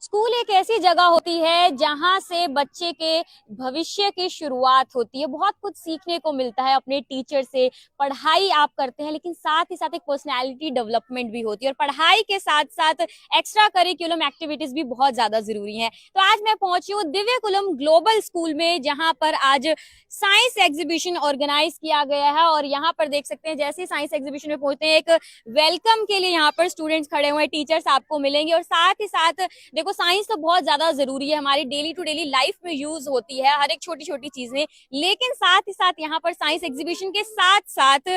School एक ऐसी जगह होती है जहां से बच्चे के भविष्य की शुरुआत होती है। बहुत कुछ सीखने को मिलता है अपने टीचर से। पढ़ाई आप करते हैं लेकिन साथ ही साथ एक पर्सनालिटी डेवलपमेंट भी होती है, और पढ़ाई के साथ साथ एक्स्ट्रा करिकुलम एक्टिविटीज भी बहुत ज्यादा जरूरी हैं। तो आज मैं पहुंची हूँ दिव्य कुलम ग्लोबल स्कूल में, जहां पर आज साइंस एग्जीबिशन ऑर्गेनाइज किया गया है। और यहाँ पर देख सकते हैं, जैसे साइंस एग्जीबिशन में पहुंचते हैं, एक वेलकम के लिए यहाँ पर स्टूडेंट्स खड़े हुए हैं, टीचर्स आपको मिलेंगे। और साथ ही साथ देखो, साइंस तो बहुत ज्यादा जरूरी है, हमारी डेली टू डेली लाइफ में यूज होती है हर एक छोटी छोटी चीजें। लेकिन साथ ही साथ यहाँ पर साइंस एग्जीबिशन के साथ साथ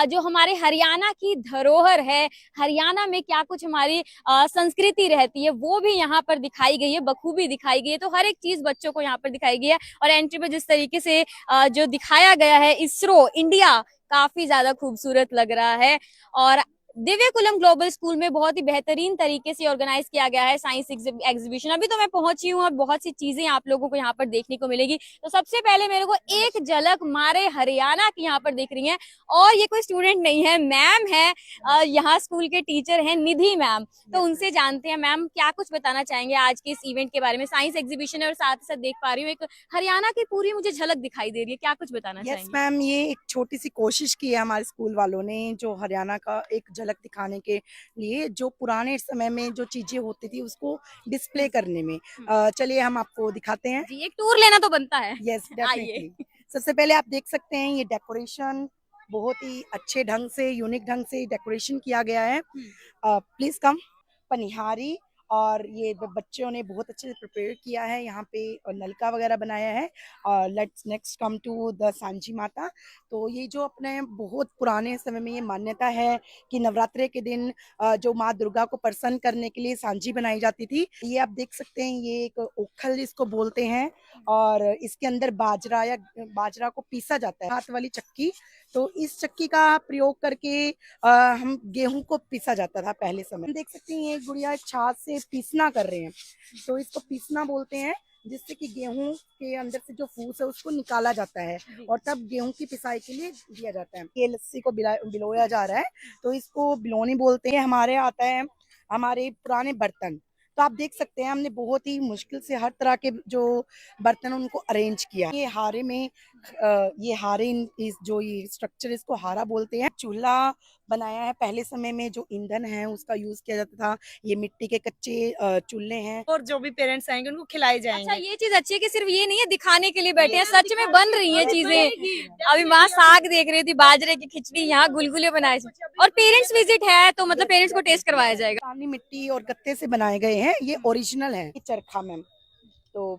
जो हमारे हरियाणा की धरोहर है, हरियाणा में क्या कुछ हमारी संस्कृति रहती है, वो भी यहाँ पर दिखाई गई है, बखूबी दिखाई गई है। तो हर एक चीज बच्चों को यहाँ पर दिखाई गई है। और एंट्री पर जिस तरीके से जो दिखाया गया है इसरो इंडिया, काफी ज्यादा खूबसूरत लग रहा है। और दिव्य कुलम ग्लोबल स्कूल में बहुत ही बेहतरीन तरीके से ऑर्गेनाइज किया गया है साइंस एग्जीबिशन। अभी तो मैं पहुंची हूँ और बहुत सी चीजें आप लोगों को यहाँ पर देखने को मिलेगी। तो सबसे पहले मेरे को एक झलक मारे हरियाणा की यहाँ पर दिख रही है, और ये कोई स्टूडेंट नहीं है, मैम है, यहाँ स्कूल के टीचर हैं, निधि मैम। तो उनसे जानते हैं, मैम क्या कुछ बताना चाहेंगे आज के इस इवेंट के बारे में। साइंस एग्जीबिशन है और साथ ही साथ देख पा रही हूँ एक हरियाणा की पूरी मुझे झलक दिखाई दे रही है, क्या कुछ बताना चाहेंगे। मैम, ये एक छोटी सी कोशिश की है हमारे स्कूल वालों ने, जो हरियाणा का एक झलक दिखाने के लिए, जो पुराने समय में जो चीजें होती थी उसको डिस्प्ले करने में। चलिए हम आपको दिखाते हैं। जी, एक टूर लेना तो बनता है। Yes, definitely. सबसे पहले आप देख सकते हैं, ये डेकोरेशन बहुत ही अच्छे ढंग से, यूनिक ढंग से डेकोरेशन किया गया है। Please come. पनिहारी, और ये बच्चों ने बहुत अच्छे से प्रिपेयर किया है। यहाँ पे नलका वगैरह बनाया है। और let's next come to the Sanchi Mata. तो ये जो अपने बहुत पुराने समय में ये मान्यता है कि नवरात्रे के दिन जो माँ दुर्गा को प्रसन्न करने के लिए सांची बनाई जाती थी। ये आप देख सकते हैं, ये एक ओखल जिसको बोलते हैं, और इसके अंदर बाजरा को पीसा जाता है, हाथ वाली चक्की। तो इस चक्की का प्रयोग करके हम गेहूं को पीसा जाता था पहले समय। देख सकते हैं, ये गुड़िया छाछ से पीसना कर रहे हैं, तो इसको पीसना बोलते हैं, जिससे कि गेहूं के अंदर से जो फूस है उसको निकाला जाता है, और तब गेहूं की पिसाई के लिए दिया जाता है। ये लस्सी को बिलोया जा रहा है, तो इसको बिलोनी बोलते हैं। हमारे आता है हमारे पुराने बर्तन। तो आप देख सकते हैं, हमने बहुत ही मुश्किल से हर तरह के जो बर्तन उनको अरेंज किया। ये हारे में ये हारे, इस जो ये स्ट्रक्चर, इसको हारा बोलते हैं। चूल्हा बनाया है, पहले समय में जो ईंधन है उसका यूज किया जाता था। ये मिट्टी के कच्चे चूल्हे हैं, और जो भी पेरेंट्स आएंगे उनको खिलाए जाएंगे। अच्छा, ये चीज अच्छी है कि सिर्फ ये नहीं है दिखाने के लिए बैठे हैं, सच में बन रही हैं चीजें। अभी माँ साग देख रही थी, बाजरे की खिचड़ी, यहाँ गुलगुले बनाए जाए, और पेरेंट्स विजिट है तो मतलब पेरेंट्स को टेस्ट करवाया जाएगा। सामने मिट्टी और गत्ते से बनाए गए हैं, ये ओरिजिनल है। ये चरखा मैम, तो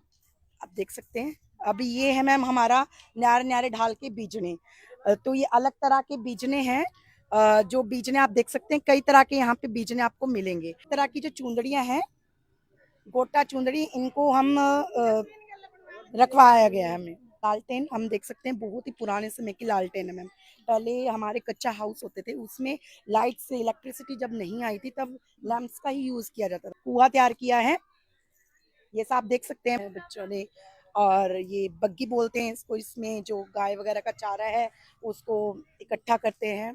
आप देख सकते हैं। अभी ये है मैम हमारा न्यारे न्यारे ढाल के बीजने। तो ये अलग तरह के बीजने हैं। जो बीजने आप देख सकते हैं, कई तरह के यहाँ पे बीजने आपको मिलेंगे। इस तरह की जो चुंदड़ियां हैं, गोटा चुंदड़ी, इनको हम रखवाया गया है हमें। लालटेन हम देख सकते हैं, बहुत ही पुराने समय की लालटेन है मैम। पहले हमारे कच्चा हाउस होते थे, उसमें लाइट से, इलेक्ट्रिसिटी जब नहीं आई थी तब लैंप्स का ही यूज किया जाता था। कुआं तैयार किया है, ये सब आप देख सकते हैं बच्चों ने। और ये बग्गी बोलते हैं इसको, इसमें जो गाय वगैरह का चारा है उसको इकट्ठा करते हैं।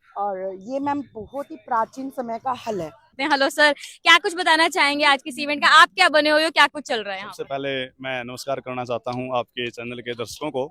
और ये मैम बहुत ही प्राचीन समय का हल है। हेलो सर, क्या कुछ बताना चाहेंगे आज के इस इवेंट का, आप क्या बने हुए हो, क्या कुछ चल रहा है यहाँ सबसे पर? पहले मैं नमस्कार करना चाहता हूँ आपके चैनल के दर्शकों को,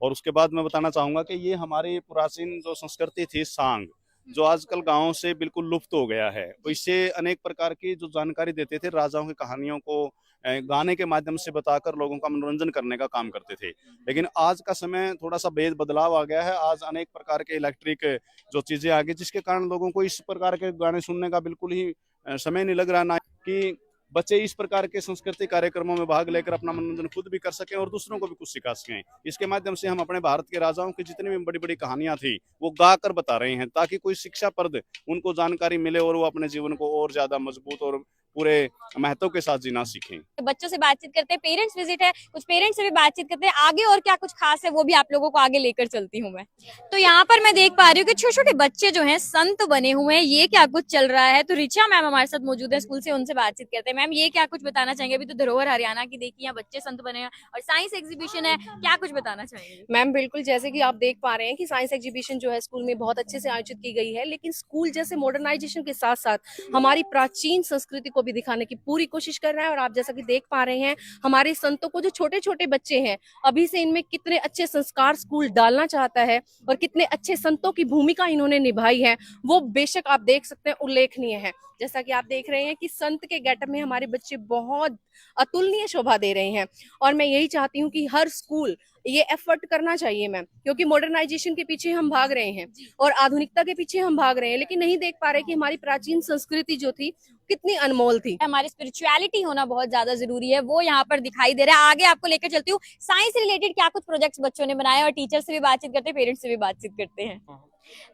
और उसके बाद मैं बताना चाहूंगा कि ये हमारी प्राचीन जो संस्कृति थी, सांग, जो आजकल गांव से बिल्कुल लुप्त हो गया है। तो इससे अनेक प्रकार की जो जानकारी देते थे, राजाओं की कहानियों को गाने के माध्यम से बताकर लोगों का मनोरंजन करने का काम करते थे। लेकिन आज का समय थोड़ा सा बदलाव आ गया है। आज अनेक प्रकार के इलेक्ट्रिक जो चीजें आ गई, जिसके कारण लोगों को इस प्रकार के गाने सुनने का बिल्कुल ही समय नहीं लग रहा, ना कि बच्चे इस प्रकार के सांस्कृतिक कार्यक्रमों में भाग लेकर अपना मनोरंजन खुद भी कर सकें और दूसरों को भी कुछ सिखा सकें। इसके माध्यम से हम अपने भारत के राजाओं की जितनी भी बड़ी बड़ी कहानियां थी वो गा कर बता रहे हैं, ताकि कोई शिक्षाप्रद उनको जानकारी मिले और वो अपने जीवन को और ज्यादा मजबूत और पूरे महत्व के साथ जीना सीखें। बच्चों से बातचीत करते हैं, पेरेंट्स विजिट है, कुछ पेरेंट्स से भी बातचीत करते हैं, आगे और क्या कुछ खास है वो भी आप लोगों को आगे लेकर चलती हूँ मैं। तो यहाँ पर मैं देख पा रही हूँ कि छोटे छोटे बच्चे जो हैं संत बने हुए हैं, ये क्या कुछ चल रहा है। तो रिचा मैम हमारे साथ मौजूद है स्कूल से, उनसे बातचीत करते हैं। मैम, ये क्या कुछ बताना चाहेंगे? अभी तो धरोहर हरियाणा की देखिए, यहाँ बच्चे संत बने हैं और साइंस एग्जीबिशन है, क्या कुछ बताना चाहेंगे? मैम बिल्कुल, जैसे कि आप देख पा रहे हैं कि साइंस एग्जीबिशन जो है स्कूल में बहुत अच्छे से आयोजित की गई है, लेकिन स्कूल जैसे मॉडर्नाइजेशन के साथ साथ हमारी प्राचीन संस्कृति को भी दिखाने की पूरी कोशिश कर रहा है। और आप जैसा कि देख पा रहे हैं हमारे संतों को, जो छोटे छोटे बच्चे हैं अभी से इनमें कितने अच्छे संस्कार स्कूल डालना चाहता है और कितने अच्छे संतों की भूमिका इन्होंने निभाई है, वो बेशक आप देख सकते हैं उल्लेखनीय है। जैसा कि आप देख रहे हैं कि संत के गेटअप में हमारे बच्चे बहुत अतुलनीय शोभा दे रहे हैं। और मैं यही चाहती हूँ कि हर स्कूल ये एफर्ट करना चाहिए मैम, क्योंकि मॉडर्नाइजेशन के पीछे हम भाग रहे हैं और आधुनिकता के पीछे हम भाग रहे हैं, लेकिन नहीं देख पा रहे कि हमारी प्राचीन संस्कृति जो थी कितनी अनमोल थी। हमारी स्पिरिचुअलिटी होना बहुत ज्यादा जरूरी है, वो यहाँ पर दिखाई दे रहा है। आगे आपको लेकर चलती हूँ, साइंस रिलेटेड क्या कुछ प्रोजेक्ट्स बच्चों ने बनाए, और टीचर से भी बातचीत करते हैं, पेरेंट्स से भी बातचीत करते हैं।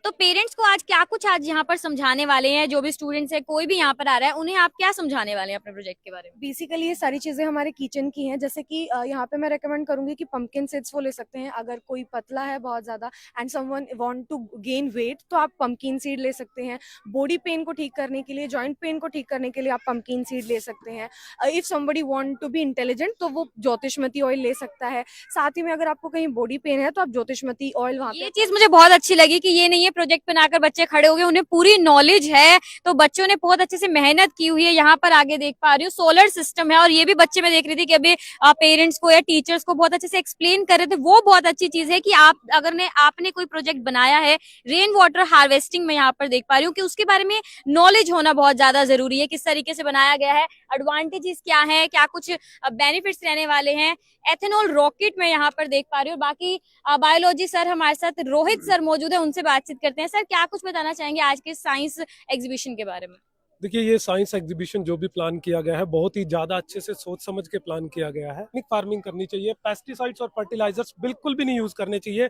तो पेरेंट्स को आज क्या कुछ आज यहाँ पर समझाने वाले हैं, जो भी स्टूडेंट्स है, कोई भी यहाँ पर आ रहा है, उन्हें आप क्या समझाने वाले हैं अपने प्रोजेक्ट के बारे में? बेसिकली ये सारी चीजें हमारे किचन की हैं। जैसे कि यहाँ पे मैं रेकमेंड करूंगी कि पंपकिन सीड्स वो ले सकते हैं अगर कोई पतला है बहुत ज्यादा and someone want to gain weight, तो आप पंपकिन सीड ले सकते हैं। बॉडी पेन को ठीक करने के लिए, जॉइंट पेन को ठीक करने के लिए आप पंपकिन सीड ले सकते हैं। If somebody want to be intelligent तो वो ज्योतिषमती ऑयल ले सकता है। साथ ही में अगर आपको कहीं बॉडी पेन है तो आप ज्योतिषमती ऑयल वहाँ ये चीज मुझे बहुत अच्छी लगी कि ये नहीं है प्रोजेक्ट बनाकर बच्चे खड़े हो गए, उन्हें पूरी नॉलेज है, तो बच्चों ने बहुत अच्छे से मेहनत की हुई है। यहाँ पर आगे देख पा रही हूँ सोलर सिस्टम है, और ये भी बच्चे में देख रही थी कि अभी पेरेंट्स को या टीचर्स को बहुत अच्छे से एक्सप्लेन कर रहे थे। वो बहुत अच्छी चीज है कि आप अगर आपने कोई प्रोजेक्ट बनाया है रेन वाटर हार्वेस्टिंग में, यहाँ पर देख पा रही हूँ कि उसके बारे में नॉलेज होना बहुत ज्यादा जरूरी है, किस तरीके से बनाया गया है, एडवांटेजेस क्या है, क्या कुछ बेनिफिट्स रहने वाले हैं। एथेनॉल रॉकेट में यहाँ पर देख पा रही हूँ। बाकी बायोलॉजी सर हमारे साथ रोहित सर मौजूद है, उनसे बातचीत करते हैं। सर क्या कुछ बताना चाहेंगे आज के साइंस एग्जीबिशन के बारे में? देखिए, ये साइंस एग्जीबिशन जो भी प्लान किया गया है बहुत ही ज्यादा अच्छे से सोच समझ के प्लान किया गया है। ऑर्गेनिक फार्मिंग करनी चाहिए, पेस्टिसाइड्स और फर्टिलाइजर्स बिल्कुल भी नहीं यूज करने चाहिए,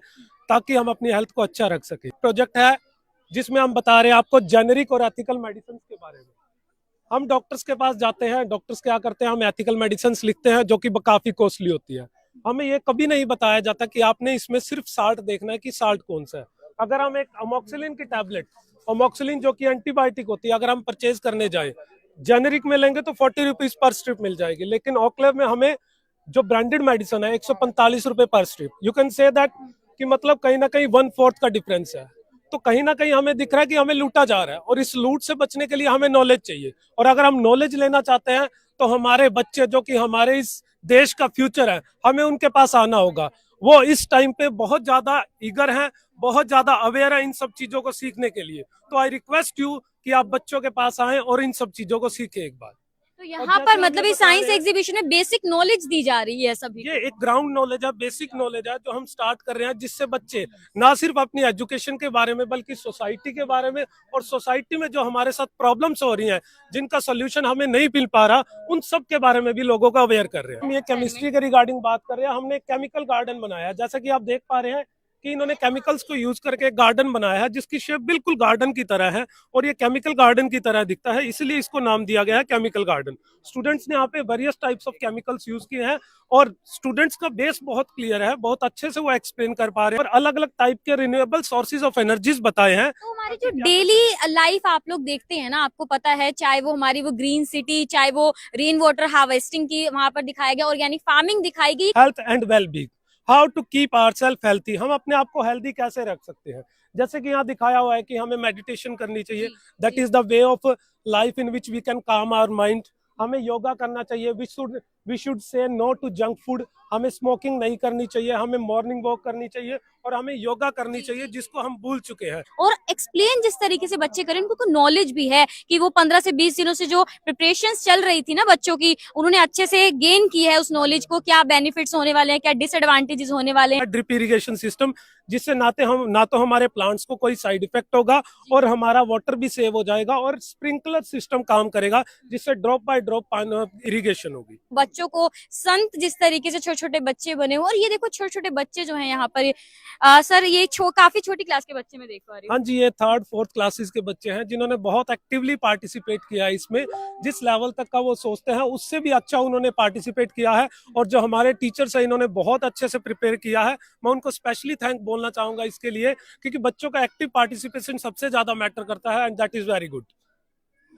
ताकि हम अपनी हेल्थ को अच्छा रख सके। प्रोजेक्ट है जिसमें हम बता रहे हैं आपको जेनेरिक और एथिकल मेडिसिन के बारे में। हम डॉक्टर्स के पास जाते हैं, डॉक्टर्स क्या करते हैं, हम एथिकल मेडिसिन लिखते हैं जो कि काफी कॉस्टली होती है। हमें ये कभी नहीं बताया जाता कि आपने इसमें सिर्फ साल्ट देखना है कि साल्ट कौन सा है। अगर हम एक अमोक्सिलिन की टैबलेट, अमोक्सिलिन जो कि एंटीबायोटिक होती है, अगर हम परचेज करने जाए जेनेरिक में लेंगे तो 40 रुपीज पर स्ट्रिप मिल जाएगी, लेकिन ऑक्लेव में हमें जो ब्रांडेड मेडिसिन है 145 रुपए पर strip. You can say that कि मतलब कहीं ना कहीं 1/4 का डिफरेंस है। तो कहीं ना कहीं हमें दिख रहा है कि हमें लूटा जा रहा है, और इस लूट से बचने के लिए हमें नॉलेज चाहिए। और अगर हम नॉलेज लेना चाहते हैं तो हमारे बच्चे जो कि हमारे इस देश का फ्यूचर है, हमें उनके पास आना होगा। वो इस टाइम पे बहुत ज्यादा ईगर हैं, बहुत ज्यादा अवेयर है इन सब चीजों को सीखने के लिए। तो आई रिक्वेस्ट यू कि आप बच्चों के पास आएं और इन सब चीजों को सीखें एक बार। तो यहाँ पर मतलब इस साइंस एग्जीबिशन में बेसिक नॉलेज दी जा रही है सभी। ये एक ग्राउंड नॉलेज है, बेसिक नॉलेज है जो हम स्टार्ट कर रहे हैं, जिससे बच्चे ना सिर्फ अपनी एजुकेशन के बारे में बल्कि सोसाइटी के बारे में, और सोसाइटी में जो हमारे साथ प्रॉब्लम्स हो रही हैं जिनका सोल्यूशन हमें नहीं मिल पा रहा, उन सब के बारे में भी लोगों को अवेयर कर रहे हैं। हम ये केमिस्ट्री के रिगार्डिंग बात कर रहे हैं। हमने एक केमिकल गार्डन बनाया है, जैसा कि आप देख पा रहे हैं कि इन्होंने केमिकल्स को यूज करके एक गार्डन बनाया है जिसकी शेप बिल्कुल गार्डन की तरह है, और ये केमिकल गार्डन की तरह दिखता है, इसलिए इसको नाम दिया गया है केमिकल गार्डन। स्टूडेंट्स ने यहाँ पे various types of chemicals use किए हैं, और स्टूडेंट्स का बेस बहुत क्लियर है, बहुत अच्छे से वो एक्सप्लेन कर पा रहे हैं, और अलग अलग टाइप के रिन्यूएबल सोर्सेज ऑफ एनर्जीज बताए हैं। तो हमारी जो डेली लाइफ आप लोग देखते हैं ना, आपको पता है, चाहे वो हमारी वो ग्रीन सिटी, चाहे वो रेन वाटर हार्वेस्टिंग की वहां पर दिखाया गया, ऑर्गेनिक फार्मिंग दिखाई गई। Health and wellbeing, how to keep ourself healthy, हम अपने आप को हेल्दी कैसे रख सकते हैं। जैसे कि यहाँ दिखाया हुआ है कि हमें मेडिटेशन करनी चाहिए, that is the way of life in which we can calm our mind. हमें योगा करना चाहिए, we should say no to junk food, हमें स्मोकिंग नहीं करनी चाहिए, हमें मॉर्निंग वॉक करनी चाहिए, और हमें योगा करनी चाहिए जिसको हम भूल चुके हैं। और एक्सप्लेन जिस तरीके से बच्चे करें, उनको नॉलेज भी है कि वो 15 से 20 दिनों से जो प्रिपरेशंस चल रही थी ना बच्चों की, उन्होंने अच्छे से गेन की है उस नॉलेज को, क्या बेनिफिट्स होने वाले हैं, क्या डिसएडवांटेजेस होने वाले हैं। ड्रिप इरिगेशन सिस्टम, जिससे ना तो हमारे प्लांट्स को कोई साइड इफेक्ट होगा, और हमारा वाटर भी सेव हो जाएगा, और स्प्रिंकलर सिस्टम काम करेगा जिससे ड्रॉप बाय ड्रॉप इरिगेशन होगी। बच्चों को संत जिस तरीके से छोटे छोटे बच्चे बने हो, और ये देखो छोटे छोटे बच्चे जो हैं यहाँ पर, सर ये काफी छोटी क्लास के बच्चे मैं देख पा रही हूँ। हाँ जी, ये 3rd 4th क्लासेस के बच्चे हैं जिन्होंने बहुत एक्टिवली पार्टिसिपेट किया है इसमें। जिस लेवल तक का वो सोचते हैं उससे भी अच्छा उन्होंने पार्टिसिपेट किया है, और जो हमारे टीचर्स हैं इन्होंने बहुत अच्छे से प्रिपेयर किया है। मैं उनको स्पेशली थैंक बोलना चाहूंगा इसके लिए, क्योंकि बच्चों का एक्टिव पार्टिसिपेशन सबसे ज्यादा मैटर करता है, and that is very good.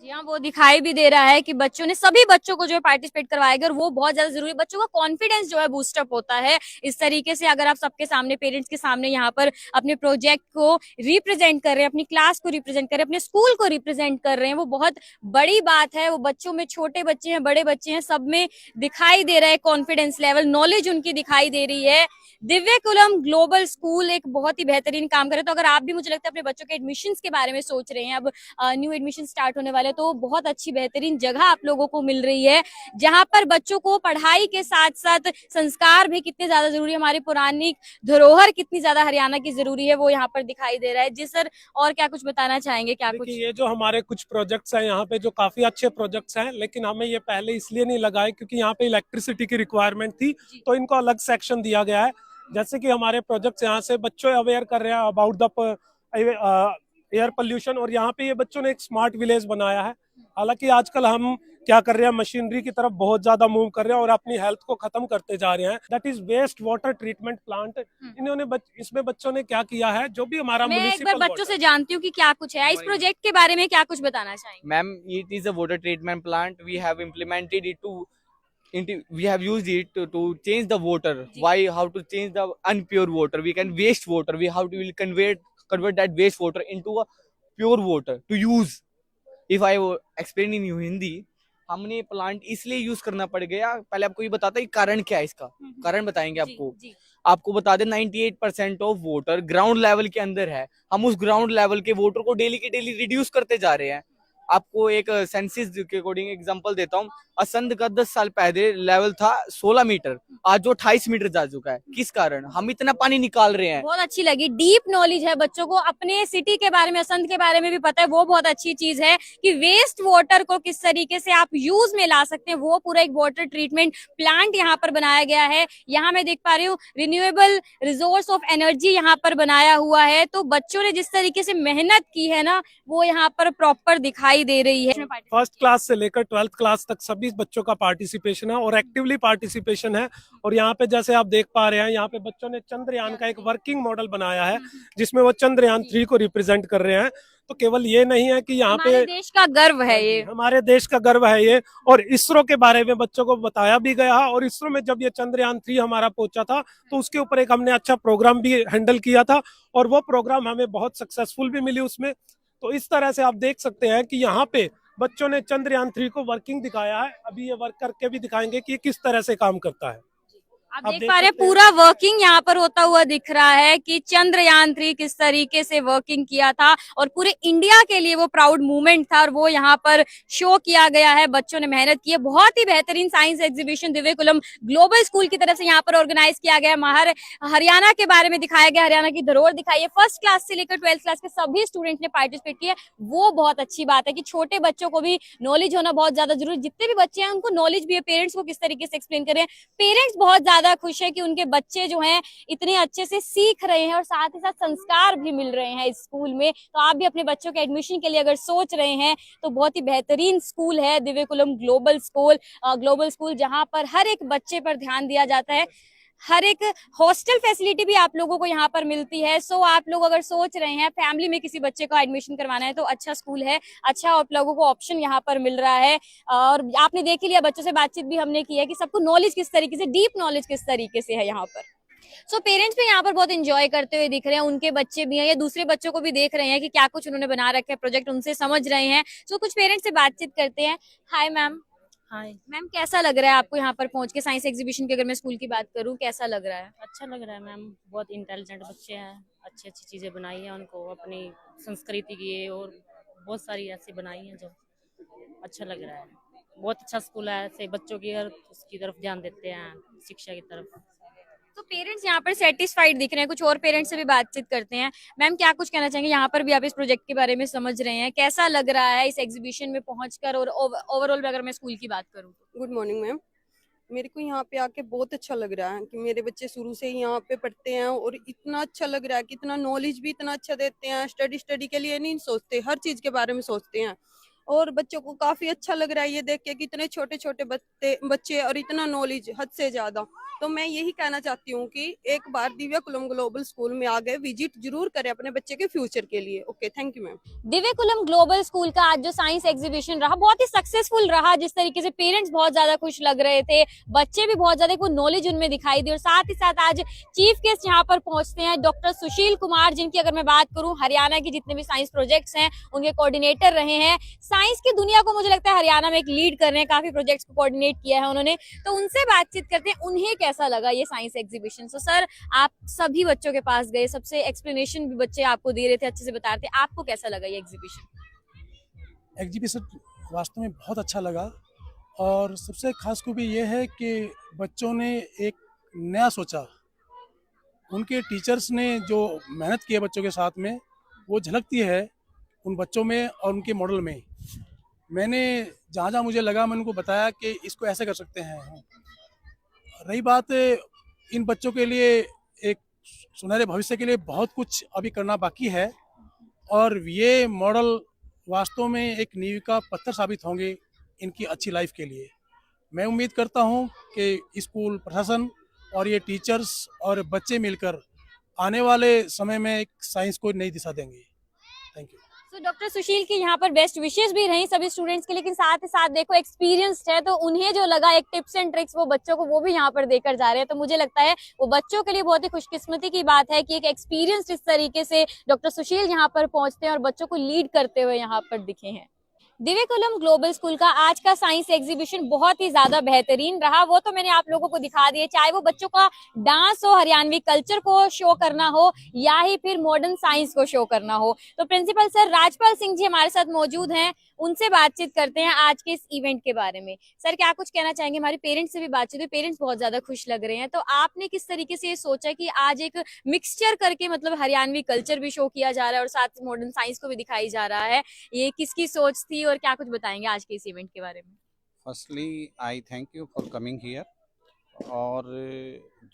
जी हाँ, वो दिखाई भी दे रहा है कि बच्चों ने सभी बच्चों को जो है पार्टिसिपेट करवाया गया और वो बहुत ज्यादा जरूरी है। बच्चों का कॉन्फिडेंस जो है बूस्ट अप होता है इस तरीके से, अगर आप सबके सामने, पेरेंट्स के सामने यहाँ पर अपने प्रोजेक्ट को रिप्रेजेंट कर रहे हैं, अपनी क्लास को रिप्रेजेंट कर रहे हैं, अपने स्कूल को रिप्रेजेंट कर रहे हैं, वो बहुत बड़ी बात है। वो बच्चों में, छोटे बच्चे हैं, बड़े बच्चे हैं, सब में दिखाई दे रहा है कॉन्फिडेंस लेवल, नॉलेज उनकी दिखाई दे रही है। दिव्यकुलम ग्लोबल स्कूल एक बहुत ही बेहतरीन काम कर रहे हैं। तो अगर आप भी, मुझे लगता है, अपने बच्चों के एडमिशन्स के बारे में सोच रहे हैं, अब न्यू एडमिशन स्टार्ट होने वाले, तो बहुत अच्छी बेहतरीन जगह आप लोगों को मिल रही है, जहां पर बच्चों को पढ़ाई के साथ साथ संस्कार भी कितने ज्यादा जरूरी है, हमारी पुरानी धरोहर कितनी ज्यादा हरियाणा की जरूरी है, वो यहाँ पर दिखाई दे रहा है। जी सर, और क्या कुछ बताना चाहेंगे? क्या कुछ? देखिए, ये जो हमारे कुछ प्रोजेक्ट्स हैं यहाँ पे, जो काफी अच्छे प्रोजेक्ट्स हैं, लेकिन हमें ये पहले इसलिए नहीं लगाए क्योंकि यहाँ पे इलेक्ट्रिसिटी की रिक्वायरमेंट थी, तो इनको अलग सेक्शन दिया गया है। जैसे कि हमारे प्रोजेक्ट्स यहाँ से बच्चों अवेयर कर रहे हैं अबाउट द एयर पोल्यूशन, और यहाँ पे ये बच्चों ने एक स्मार्ट विलेज बनाया है। हालांकि आजकल हम क्या कर रहे हैं, मशीनरी की तरफ बहुत ज्यादा मूव कर रहे हैं और अपनी हेल्थ को खत्म करते जा रहे हैं। That is waste water treatment plant. इन्होंने इसमें बच्चों ने क्या किया है, जो भी हमारा मैं एक बार म्युनिसिपल बच्चों से जानती हूँ कि क्या कुछ है इस प्रोजेक्ट के बारे में, क्या कुछ बताना चाहेंगे? Ma'am, it is a water treatment plant. We have implemented it we have used it to change the water. Why? How to change the unpure water? We can waste water. We will convert that waste water into a pure water to use. If I explain in Hindi, हमने plant इसलिए use करना पड़ गया। पहले आपको ये बताता है कारण क्या है इसका, कारण बताएंगे आपको। आपको बता दें 98% ऑफ वाटर ग्राउंड लेवल के अंदर है। हम उस ग्राउंड लेवल के वाटर को डेली के डेली रिड्यूस करते जा रहे हैं। आपको एक सेंसिस के अकॉर्डिंग एग्जांपल देता हूँ। असंध का 10 साल पहले लेवल था 16 मीटर, आज वो 28 मीटर जा चुका है। किस कारण? हम इतना पानी निकाल रहे हैं। बहुत अच्छी लगी, डीप नॉलेज है बच्चों को, अपने सिटी के बारे में, असंध के बारे में भी पता है, वो बहुत अच्छी चीज है कि वेस्ट वाटर को किस तरीके से आप यूज में ला सकते हैं। वो पूरा एक वाटर ट्रीटमेंट प्लांट यहाँ पर बनाया गया है। यहाँ मैं देख पा रही हूँ रिन्यूएबल रिसोर्स ऑफ एनर्जी यहाँ पर बनाया हुआ है। तो बच्चों ने जिस तरीके से मेहनत की है ना, वो यहाँ पर प्रॉपर दिखाई दे रही है। फर्स्ट क्लास से लेकर 12th क्लास तक सभी बच्चों का पार्टिसिपेशन है और एक्टिवली पार्टिसिपेशन है। और यहाँ पे जैसे आप देख पा रहे हैं, यहाँ पे बच्चों ने चंद्रयान का एक वर्किंग मॉडल बनाया है, जिसमें वो चंद्रयान 3 को रिप्रेजेंट कर रहे हैं। तो केवल ये नहीं है कि यहाँ पे हमारे देश का गर्व है ये, हमारे देश का गर्व है ये। और इसरो के बारे में बच्चों को बताया भी गया। और इसरो में जब ये चंद्रयान 3 हमारा पहुंचा था, तो उसके ऊपर एक हमने अच्छा प्रोग्राम भी हैंडल किया था और वो प्रोग्राम हमें बहुत सक्सेसफुल भी मिली उसमें। तो इस तरह से आप देख सकते हैं कि यहाँ पे बच्चों ने चंद्रयान 3 को वर्किंग दिखाया है। अभी ये वर्क करके भी दिखाएंगे कि किस तरह से काम करता है। आप देख पा रहे हैं पूरा वर्किंग यहाँ पर होता हुआ दिख रहा है कि चंद्रयान 3 किस तरीके से वर्किंग किया था और पूरे इंडिया के लिए वो प्राउड मूवमेंट था और वो यहाँ पर शो किया गया है। बच्चों ने मेहनत की है। बहुत ही बेहतरीन साइंस एग्जीबिशन दिव्यकुलम ग्लोबल स्कूल की तरफ से यहाँ पर ऑर्गेनाइज किया गया। हरियाणा के बारे में दिखाया गया, हरियाणा की धरोहर दिखाई है। फर्स्ट क्लास से लेकर 12th क्लास के सभी स्टूडेंट ने पार्टिसिपेट किया। वो बहुत अच्छी बात है कि छोटे बच्चों को भी नॉलेज होना बहुत ज्यादा जरूरी। जितने भी बच्चे हैं उनको नॉलेज भी है। पेरेंट्स को किस तरीके से एक्सप्लेन करें, पेरेंट्स बहुत ज्यादा खुश है कि उनके बच्चे जो हैं इतने अच्छे से सीख रहे हैं और साथ ही साथ संस्कार भी मिल रहे हैं इस स्कूल में। तो आप भी अपने बच्चों के एडमिशन के लिए अगर सोच रहे हैं तो बहुत ही बेहतरीन स्कूल है दिव्यकुलम ग्लोबल स्कूल, जहां पर हर एक बच्चे पर ध्यान दिया जाता है। हर एक हॉस्टल फैसिलिटी भी आप लोगों को यहाँ पर मिलती है। सो आप लोग अगर सोच रहे हैं फैमिली में किसी बच्चे का एडमिशन करवाना है तो अच्छा स्कूल है, अच्छा आप लोगों को ऑप्शन यहाँ पर मिल रहा है। और आपने देख ही लिया, बच्चों से बातचीत भी हमने की है कि सबको नॉलेज किस तरीके से, डीप नॉलेज किस तरीके से है यहाँ पर। सो पेरेंट्स भी यहाँ पर बहुत एंजॉय करते हुए दिख रहे हैं। उनके बच्चे भी हैं या दूसरे बच्चों को भी देख रहे हैं कि क्या कुछ उन्होंने बना रखा है, प्रोजेक्ट उनसे समझ रहे हैं। सो कुछ पेरेंट्स से बातचीत करते हैं। Hi ma'am. हाय, मैम कैसा लग रहा है आपको यहाँ पर पहुंच के? साइंस एग्जीबिशन की अगर मैं स्कूल की बात करूँ, कैसा लग रहा है? अच्छा लग रहा है मैम। बहुत इंटेलिजेंट बच्चे हैं, अच्छी अच्छी चीज़ें बनाई हैं, उनको अपनी संस्कृति की और बहुत सारी ऐसी बनाई हैं जो अच्छा लग रहा है। बहुत अच्छा स्कूल है, ऐसे बच्चों की हर उसकी तरफ ध्यान देते हैं, शिक्षा की तरफ। तो पेरेंट्स यहाँ पर सेटिस्फाइड दिख रहे हैं। कुछ और पेरेंट्स से भी बातचीत करते हैं। मैम क्या कुछ कहना चाहेंगे? यहाँ पर भी आप इस प्रोजेक्ट के बारे में समझ रहे हैं, कैसा लग रहा है इस एग्जीबिशन में पहुंचकर? और ओवरऑल अगर मैं स्कूल की बात करूँ तो? Good morning ma'am. मेरे को यहाँ पे आके बहुत अच्छा लग रहा है कि मेरे बच्चे शुरू से ही यहाँ पे पढ़ते हैं और इतना अच्छा लग रहा है कि इतना नॉलेज भी इतना अच्छा देते हैं। स्टडी के लिए नहीं सोचते, हर चीज़ के बारे में सोचते हैं और बच्चों को काफी अच्छा लग रहा है ये देख के कि इतने छोटे छोटे बच्चे और इतना नॉलेज हद से ज्यादा। तो मैं यही कहना चाहती हूँ कि एक बार दिव्या कुलम ग्लोबल स्कूल में आ गए विजिट जरूर करें अपने बच्चे के फ्यूचर के लिए। Okay, thank you ma'am. Divya coulomb global school का आज जो साइंस एग्जीबिशन रहा बहुत ही सक्सेसफुल रहा। जिस तरीके से पेरेंट्स बहुत ज्यादा खुश लग रहे थे, बच्चे भी बहुत ज्यादा वो नॉलेज उनमें दिखाई दी। और साथ ही साथ आज चीफ गेस्ट यहाँ पर पहुंचते हैं डॉक्टर सुशील कुमार, जिनकी अगर मैं बात करूं हरियाणा की जितने भी साइंस प्रोजेक्ट्स हैं उनके कोऑर्डिनेटर रहे हैं। साइंस की दुनिया को मुझे लगता है हरियाणा में एक लीड कर रहे हैं, काफी प्रोजेक्ट्स को कोऑर्डिनेट किया है उन्होंने। तो उनसे बातचीत करते हैं उन्हें कैसा लगा ये साइंस एग्जीबिशन। तो सर, आप सभी बच्चों के पास गए, सबसे एक्सप्लेनेशन भी बच्चे आपको दे रहे थे, अच्छे से बता रहे थे, आपको कैसा लगा ये एग्जीबिशन वास्तव में बहुत अच्छा लगा। और सबसे खास खूबी ये है कि बच्चों ने एक नया सोचा, उनके टीचर्स ने जो मेहनत की है बच्चों के साथ में वो झलकती है उन बच्चों में और उनके मॉडल में। मैंने जहाँ जहाँ मुझे लगा मैंने उनको बताया कि इसको ऐसे कर सकते हैं। रही बात इन बच्चों के लिए एक सुनहरे भविष्य के लिए बहुत कुछ अभी करना बाकी है और ये मॉडल वास्तव में एक नींव का पत्थर साबित होंगे इनकी अच्छी लाइफ के लिए। मैं उम्मीद करता हूं कि स्कूल प्रशासन और ये टीचर्स और बच्चे मिलकर आने वाले समय में एक साइंस को नई दिशा देंगे। Thank you. तो डॉक्टर सुशील की यहाँ पर बेस्ट विशेष भी रही सभी स्टूडेंट्स के, लेकिन साथ ही साथ देखो एक्सपीरियंस्ड है तो उन्हें जो लगा एक टिप्स एंड ट्रिक्स वो बच्चों को वो भी यहाँ पर देकर जा रहे हैं। तो मुझे लगता है वो बच्चों के लिए बहुत ही खुशकिस्मती की बात है कि एक एक्सपीरियंस्ड इस तरीके से डॉक्टर सुशील यहाँ पर पहुंचते हैं और बच्चों को लीड करते हुए यहाँ पर दिखे हैं। दिव्य कुलम ग्लोबल स्कूल का आज का साइंस एग्जीबिशन बहुत ही ज्यादा बेहतरीन रहा। वो तो मैंने आप लोगों को दिखा दिया, चाहे वो बच्चों का डांस हो, हरियाणवी कल्चर को शो करना हो या ही फिर मॉडर्न साइंस को शो करना हो। तो प्रिंसिपल सर राजपाल सिंह जी हमारे साथ मौजूद हैं, उनसे बातचीत करते हैं आज के इस इवेंट के बारे में। सर, क्या कुछ कहना चाहेंगे? हमारे पेरेंट्स से भी बातचीत हुई, पेरेंट्स बहुत ज्यादा खुश लग रहे हैं। तो आपने किस तरीके से ये सोचा कि आज एक मिक्सचर करके मतलब हरियाणवी कल्चर भी शो किया जा रहा है और साथ मॉडर्न साइंस को भी दिखाई जा रहा है, ये किसकी सोच थी और क्या कुछ बताएंगे आज के इस इवेंट के बारे में? Firstly I thank you for coming here. और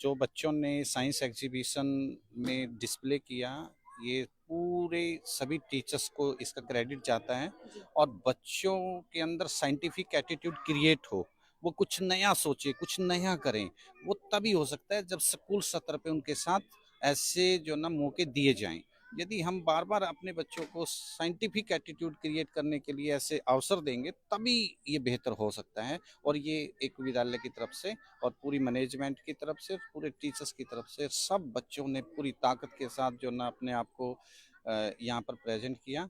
जो बच्चों ने साइंस एग्जीबिशन में डिस्प्ले किया ये पूरे सभी टीचर्स को इसका क्रेडिट जाता है। और बच्चों के अंदर साइंटिफिक एटीट्यूड क्रिएट हो, वो कुछ नया सोचे, कुछ नया करें, वो तभी हो सकता है जब स्कूल स्तर पे उनके साथ ऐसे जो ना मौके दिए जाएं। यदि हम बार बार अपने बच्चों को साइंटिफिक एटीट्यूड क्रिएट करने के लिए ऐसे अवसर देंगे तभी ये बेहतर हो सकता है। और ये एक विद्यालय की तरफ से और पूरी मैनेजमेंट की तरफ से, पूरे टीचर्स की तरफ से, सब बच्चों ने पूरी ताकत के साथ जो ना अपने आप को यहाँ पर प्रेजेंट किया।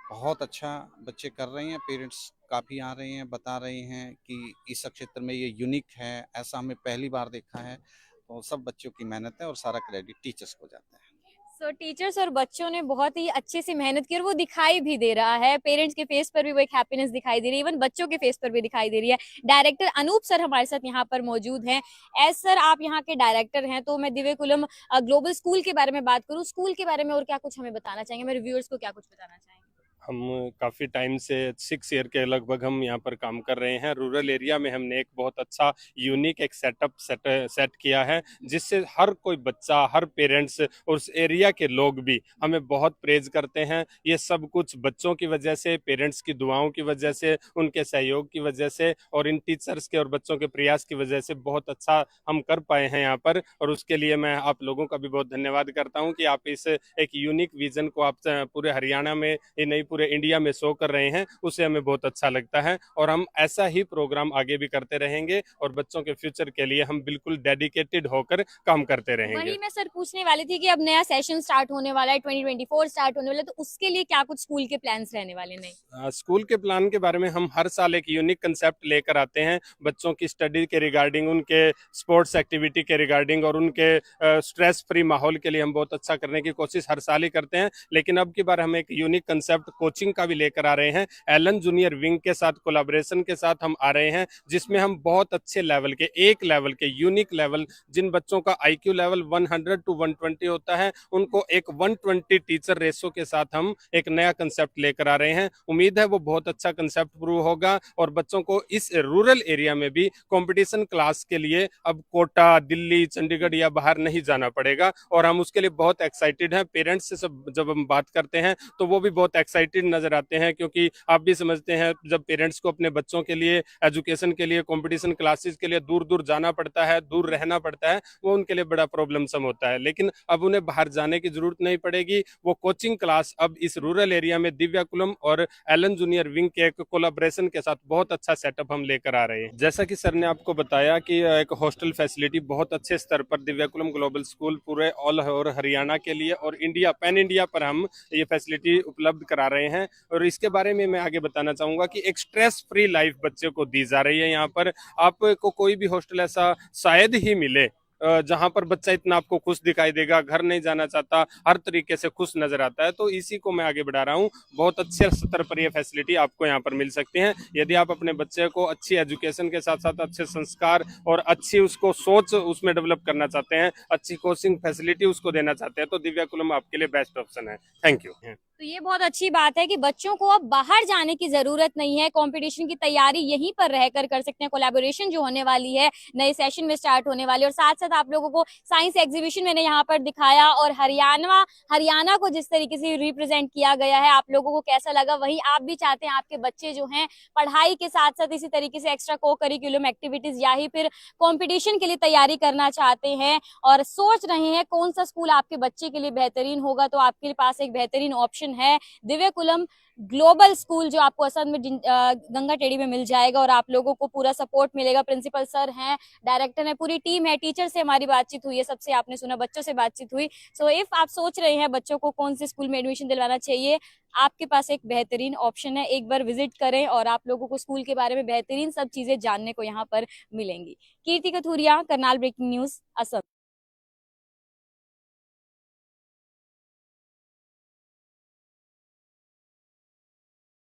बहुत अच्छा बच्चे कर रहे हैं, पेरेंट्स काफ़ी आ रहे हैं, बता रहे हैं कि इस क्षेत्र में ये यूनिक है, ऐसा हमें पहली बार देखा है। तो सब बच्चों की मेहनत है और सारा क्रेडिट टीचर्स को जाता है। सो टीचर्स और बच्चों ने बहुत ही अच्छे से मेहनत की और वो दिखाई भी दे रहा है। पेरेंट्स के फेस पर भी वो एक हैप्पीनेस दिखाई दे रही है, इवन बच्चों के फेस पर भी दिखाई दे रही है। डायरेक्टर अनूप सर हमारे साथ यहाँ पर मौजूद हैं। एज सर आप यहाँ के डायरेक्टर हैं, तो मैं दिव्य कुलम ग्लोबल स्कूल के बारे में बात करूँ, स्कूल के बारे में और क्या कुछ हमें बताना चाहेंगे, मेरे व्यूअर्स को क्या कुछ बताना चाहेंगे? हम काफ़ी टाइम से 6 ईयर के लगभग हम यहाँ पर काम कर रहे हैं। रूरल एरिया में हमने एक बहुत अच्छा यूनिक एक सेटअप सेट किया है जिससे हर कोई बच्चा, हर पेरेंट्स और उस एरिया के लोग भी हमें बहुत प्रेज करते हैं। ये सब कुछ बच्चों की वजह से, पेरेंट्स की दुआओं की वजह से, उनके सहयोग की वजह से और इन टीचर्स के और बच्चों के प्रयास की वजह से बहुत अच्छा हम कर पाए हैं यहाँ पर। और उसके लिए मैं आप लोगों का भी बहुत धन्यवाद करता हूँ कि आप इस एक यूनिक विजन को आप पूरे हरियाणा में, ये नहीं पूरे इंडिया में शो कर रहे हैं, उसे हमें बहुत अच्छा लगता है। और हम ऐसा ही प्रोग्राम आगे भी करते रहेंगे और बच्चों के फ्यूचर के लिए हम बिल्कुल डेडिकेटेड होकर काम करते रहेंगे। वही मैं सर पूछने वाली थी कि अब नया सेशन स्टार्ट होने वाला है, 2024 स्टार्ट होने वाला है, तो उसके लिए क्या कुछ स्कूल के प्लान्स रहने वाले? नहीं, स्कूल के प्लान के बारे में हम हर साल एक यूनिक कंसेप्ट लेकर आते हैं, बच्चों की स्टडी के रिगार्डिंग, उनके स्पोर्ट्स एक्टिविटी के रिगार्डिंग और उनके स्ट्रेस फ्री माहौल के लिए हम बहुत अच्छा करने की कोशिश हर साल ही करते हैं। लेकिन अब की बार हम एक यूनिक कंसेप्ट कोचिंग का भी लेकर आ रहे हैं। एलन जूनियर विंग के साथ कोलैबोरेशन के साथ हम आ रहे हैं, जिसमें हम बहुत अच्छे लेवल के, एक लेवल के यूनिक लेवल, जिन बच्चों का IQ लेवल 100 to 120 होता है, उनको एक 120 टीचर रेशो के साथ हम एक नया कंसेप्ट लेकर आ रहे हैं। उम्मीद है वो बहुत अच्छा कंसेप्ट प्रूव होगा और बच्चों को इस रूरल एरिया में भी कंपटीशन क्लास के लिए अब कोटा, दिल्ली, चंडीगढ़ या बाहर नहीं जाना पड़ेगा और हम उसके लिए बहुत एक्साइटेड हैं। पेरेंट्स से सब जब हम बात करते हैं तो वो भी बहुत एक्साइटेड मोटिवेटेड नजर आते हैं, क्योंकि आप भी समझते हैं जब पेरेंट्स को अपने बच्चों के लिए एजुकेशन के लिए कंपटीशन क्लासेस के लिए दूर दूर जाना पड़ता है, दूर रहना पड़ता है, वो उनके लिए बड़ा प्रॉब्लम सम होता है। लेकिन अब उन्हें बाहर जाने की जरूरत नहीं पड़ेगी। वो कोचिंग क्लास अब इस रूरल एरिया में दिव्याकुलम और एलन जूनियर विंग के एक कोलैबोरेशन के साथ बहुत अच्छा सेटअप हम लेकर आ रहे हैं। जैसा कि सर ने आपको बताया कि एक हॉस्टल फैसिलिटी बहुत अच्छे स्तर पर दिव्याकुलम ग्लोबल स्कूल पूरे ऑल ओवर हरियाणा के लिए और इंडिया पैन इंडिया पर हम ये फैसिलिटी उपलब्ध करा रहे हैं। और इसके बारे में मैं आगे बताना चाहूंगा कि एक स्ट्रेस फ्री लाइफ बच्चे को दी जा रही है। यहाँ पर आपको कोई भी हॉस्टल ऐसा शायद ही मिले जहां पर बच्चा इतना आपको खुश दिखाई देगा, घर नहीं जाना चाहता, हर तरीके से खुश नजर आता है। तो इसी को मैं आगे बढ़ा रहा हूं। बहुत अच्छे स्तर पर यह फैसिलिटी आपको यहाँ पर मिल सकती है। यदि आप अपने बच्चे को अच्छी एजुकेशन के साथ साथ अच्छे संस्कार और अच्छी उसको सोच उसमें डेवलप करना चाहते हैं, अच्छी कोचिंग फैसिलिटी उसको देना चाहते हैं, तो दिव्याकुलम आपके लिए बेस्ट ऑप्शन है। Thank you. तो ये बहुत अच्छी बात है कि बच्चों को अब बाहर जाने की जरूरत नहीं है, कंपटीशन की तैयारी यहीं पर रहकर कर सकते हैं। कोलैबोरेशन जो होने वाली है नए सेशन में स्टार्ट होने वाली है, और साथ साथ आप लोगों को साइंस एग्जीबिशन मैंने यहाँ पर दिखाया और हरियाणा को जिस तरीके से रिप्रेजेंट किया गया है, आप लोगों को कैसा लगा? वही आप भी चाहते हैं आपके बच्चे जो हैं पढ़ाई के साथ साथ इसी तरीके से एक्स्ट्रा को करिकुलम एक्टिविटीज या ही फिर कॉम्पिटिशन के लिए तैयारी करना चाहते हैं और सोच रहे हैं कौन सा स्कूल आपके बच्चे के लिए बेहतरीन होगा, तो आपके पास एक बेहतरीन ऑप्शन है दिव्याकुलम ग्लोबल स्कूल, जो आपको असद में गंगा टेड़ी में मिल जाएगा और आप लोगों को पूरा सपोर्ट मिलेगा। प्रिंसिपल सर हैं, डायरेक्टर है, पूरी टीम है, टीचर से हमारी बातचीत हुई है, सबसे आपने सुना, बच्चों से बातचीत हुई। सो इफ आप सोच रहे हैं बच्चों को कौन से स्कूल में एडमिशन दिलवाना चाहिए, आपके पास एक बेहतरीन ऑप्शन है। एक बार विजिट करें और आप लोगों को स्कूल के बारे में बेहतरीन सब चीजें जानने को यहाँ पर मिलेंगी। कीर्ति कथूरिया, करनाल ब्रेकिंग न्यूज, असम।